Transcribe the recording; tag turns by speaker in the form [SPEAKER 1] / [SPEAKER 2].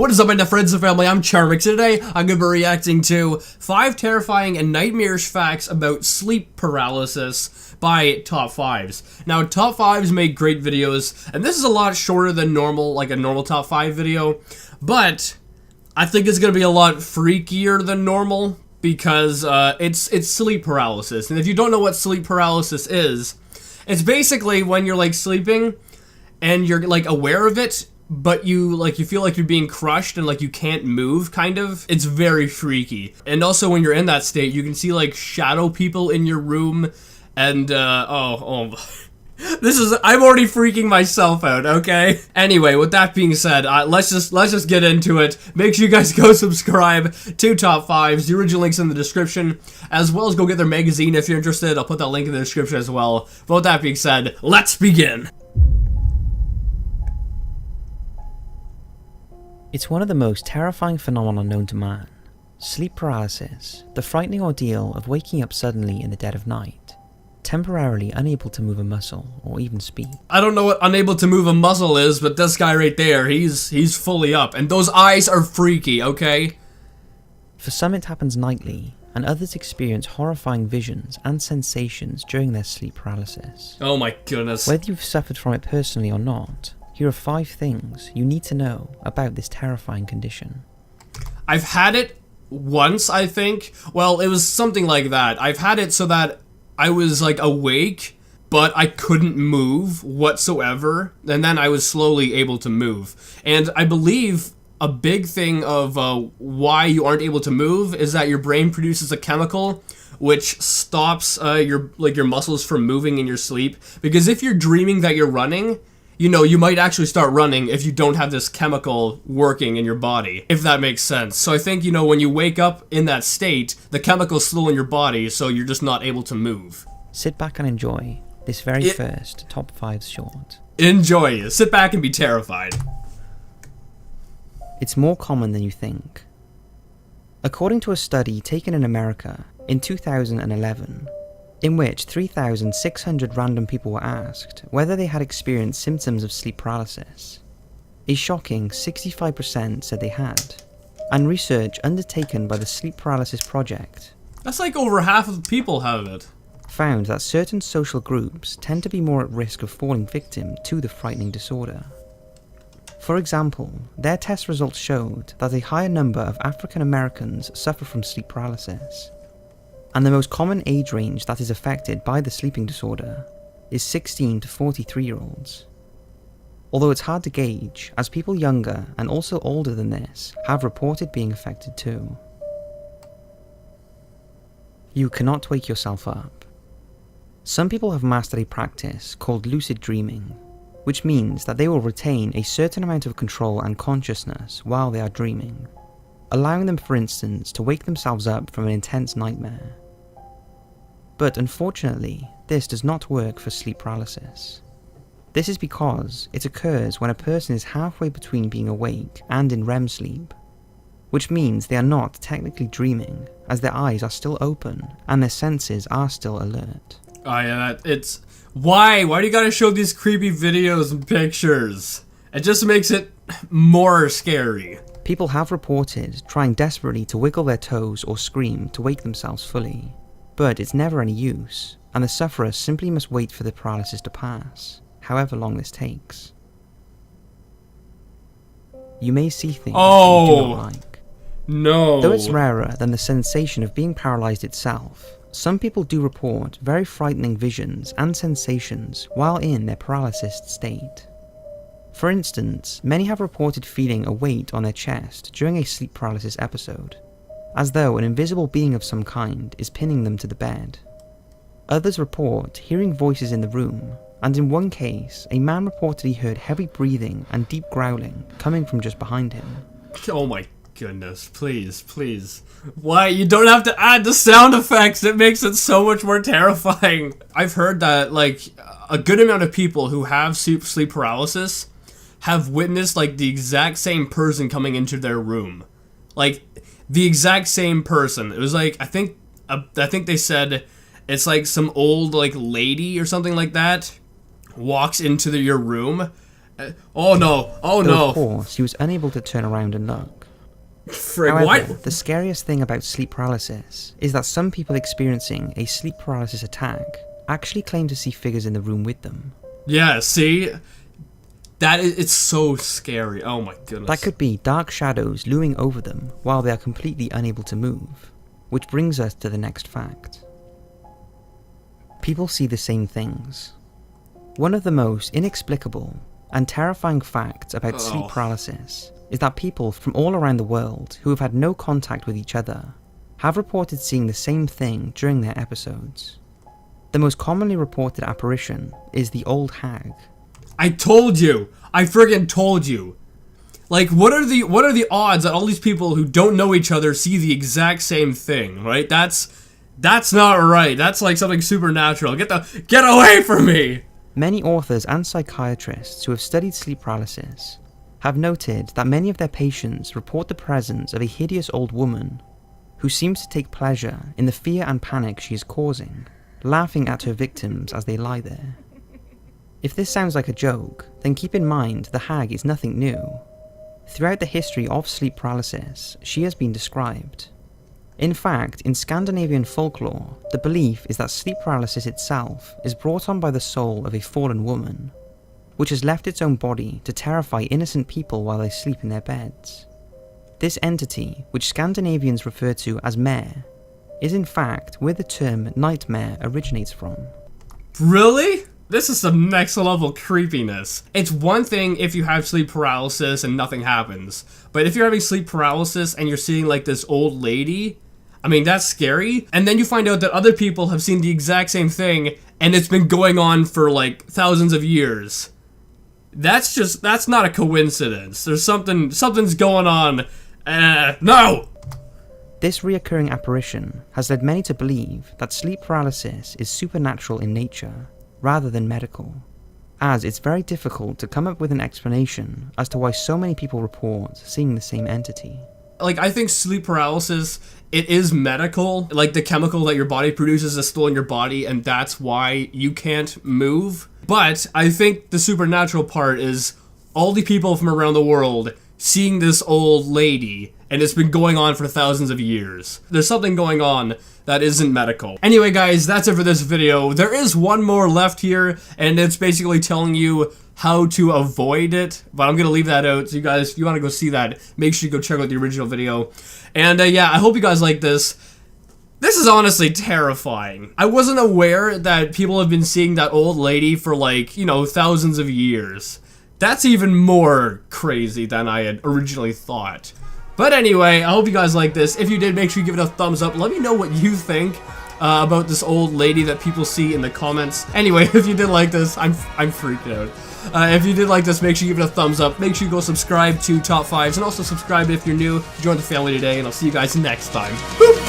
[SPEAKER 1] What is up, my friends and family? I'm Charmx. Today, I'm going to be reacting to 5 terrifying and nightmarish facts about sleep paralysis by Top 5s. Now, Top 5s make great videos, and this is a lot shorter than normal, like a normal Top 5 video, but I think it's going to be a lot freakier than normal because it's sleep paralysis. And if you don't know what sleep paralysis is, it's basically when you're like sleeping and you're like aware of it, but you feel like you're being crushed and like you can't move, kind of. It's very freaky. And also when you're in that state, you can see like shadow people in your room, and I'm already freaking myself out, okay? Anyway, with that being said, let's just get into it. Make sure you guys go subscribe to Top 5s. The original link's in the description, as well as go get their magazine if you're interested. I'll put that link in the description as well. But with that being said, let's begin.
[SPEAKER 2] It's one of the most terrifying phenomena known to man. Sleep paralysis, the frightening ordeal of waking up suddenly in the dead of night, temporarily unable to move a muscle or even speak.
[SPEAKER 1] I don't know what unable to move a muscle is, but this guy right there, he's fully up, and those eyes are freaky, okay?
[SPEAKER 2] For some it happens nightly, and others experience horrifying visions and sensations during their sleep paralysis.
[SPEAKER 1] Oh my goodness.
[SPEAKER 2] Whether you've suffered from it personally or not, here are 5 things you need to know about this terrifying condition.
[SPEAKER 1] I've had it once, I think. Well, it was something like that. I've had it so that I was like awake, but I couldn't move whatsoever, and then I was slowly able to move. And I believe a big thing of why you aren't able to move is that your brain produces a chemical which stops your muscles from moving in your sleep. Because if you're dreaming that you're running, you know, you might actually start running if you don't have this chemical working in your body, if that makes sense. So I think, you know, when you wake up in that state, the chemical's still in your body, so you're just not able to move.
[SPEAKER 2] Sit back and enjoy this very first Top 5 short.
[SPEAKER 1] Enjoy. Sit back and be terrified.
[SPEAKER 2] It's more common than you think. According to a study taken in America in 2011, in which 3,600 random people were asked whether they had experienced symptoms of sleep paralysis, a shocking 65% said they had, and research undertaken by the Sleep Paralysis Project,
[SPEAKER 1] that's like over half of the people have it,
[SPEAKER 2] found that certain social groups tend to be more at risk of falling victim to the frightening disorder. For example, their test results showed that a higher number of African Americans suffer from sleep paralysis, and the most common age range that is affected by the sleeping disorder is 16 to 43-year-olds. Although it's hard to gauge, as people younger and also older than this have reported being affected too. You cannot wake yourself up. Some people have mastered a practice called lucid dreaming, which means that they will retain a certain amount of control and consciousness while they are dreaming, allowing them, for instance, to wake themselves up from an intense nightmare. But unfortunately, this does not work for sleep paralysis. This is because it occurs when a person is halfway between being awake and in REM sleep, which means they are not technically dreaming, as their eyes are still open and their senses are still alert.
[SPEAKER 1] Oh yeah, it's... Why do you gotta show these creepy videos and pictures? It just makes it more scary.
[SPEAKER 2] People have reported trying desperately to wiggle their toes or scream to wake themselves fully, but it's never any use, and the sufferer simply must wait for the paralysis to pass, however long this takes. You may see things that you do not like.
[SPEAKER 1] No.
[SPEAKER 2] Though it's rarer than the sensation of being paralyzed itself, some people do report very frightening visions and sensations while in their paralysis state. For instance, many have reported feeling a weight on their chest during a sleep paralysis episode, as though an invisible being of some kind is pinning them to the bed. Others report hearing voices in the room, and in one case, a man reported he heard heavy breathing and deep growling coming from just behind him.
[SPEAKER 1] Oh my goodness, please. Why? You don't have to add the sound effects, it makes it so much more terrifying. I've heard that, like, a good amount of people who have sleep paralysis have witnessed, like, the exact same person coming into their room. Like, the exact same person. It was like, I think they said it's like some old like lady or something like that walks into your room Oh no. Oh
[SPEAKER 2] Though,
[SPEAKER 1] no.
[SPEAKER 2] of course, he was unable to turn around and look.
[SPEAKER 1] Frick,
[SPEAKER 2] However,
[SPEAKER 1] what?
[SPEAKER 2] the scariest thing about sleep paralysis is that some people experiencing a sleep paralysis attack actually claim to see figures in the room with them.
[SPEAKER 1] Yeah, see? It's so scary. Oh my goodness.
[SPEAKER 2] That could be dark shadows looming over them while they are completely unable to move. Which brings us to the next fact. People see the same things. One of the most inexplicable and terrifying facts about sleep paralysis is that people from all around the world who have had no contact with each other have reported seeing the same thing during their episodes. The most commonly reported apparition is the old hag.
[SPEAKER 1] I told you! I friggin' told you! Like, what are the odds that all these people who don't know each other see the exact same thing, right? That's not right. That's like something supernatural. Get away from me!
[SPEAKER 2] Many authors and psychiatrists who have studied sleep paralysis have noted that many of their patients report the presence of a hideous old woman who seems to take pleasure in the fear and panic she is causing, laughing at her victims as they lie there. If this sounds like a joke, then keep in mind the hag is nothing new. Throughout the history of sleep paralysis, she has been described. In fact, in Scandinavian folklore, the belief is that sleep paralysis itself is brought on by the soul of a fallen woman, which has left its own body to terrify innocent people while they sleep in their beds. This entity, which Scandinavians refer to as mare, is in fact where the term nightmare originates from.
[SPEAKER 1] Really? This is some next level creepiness. It's one thing if you have sleep paralysis and nothing happens, but if you're having sleep paralysis and you're seeing like this old lady, I mean, that's scary. And then you find out that other people have seen the exact same thing and it's been going on for like thousands of years. That's not a coincidence. There's something's going on. No!
[SPEAKER 2] This reoccurring apparition has led many to believe that sleep paralysis is supernatural in nature, rather than medical, as it's very difficult to come up with an explanation as to why so many people report seeing the same entity.
[SPEAKER 1] Like, I think sleep paralysis, it is medical. Like, the chemical that your body produces is still in your body, and that's why you can't move. But I think the supernatural part is all the people from around the world seeing this old lady, and it's been going on for thousands of years. There's something going on that isn't medical. Anyway, guys, that's it for this video. There is one more left here, and it's basically telling you how to avoid it, but I'm gonna leave that out. So you guys, if you want to go see that, make sure you go check out the original video. And yeah, I hope you guys like this. This is honestly terrifying. I wasn't aware that people have been seeing that old lady for like, you know, thousands of years. That's even more crazy than I had originally thought. But anyway, I hope you guys like this. If you did, make sure you give it a thumbs up. Let me know what you think about this old lady that people see in the comments. Anyway, if you did like this, I'm freaked out. If you did like this, make sure you give it a thumbs up. Make sure you go subscribe to Top 5s, and also subscribe if you're new. Join the family today, and I'll see you guys next time. Boop!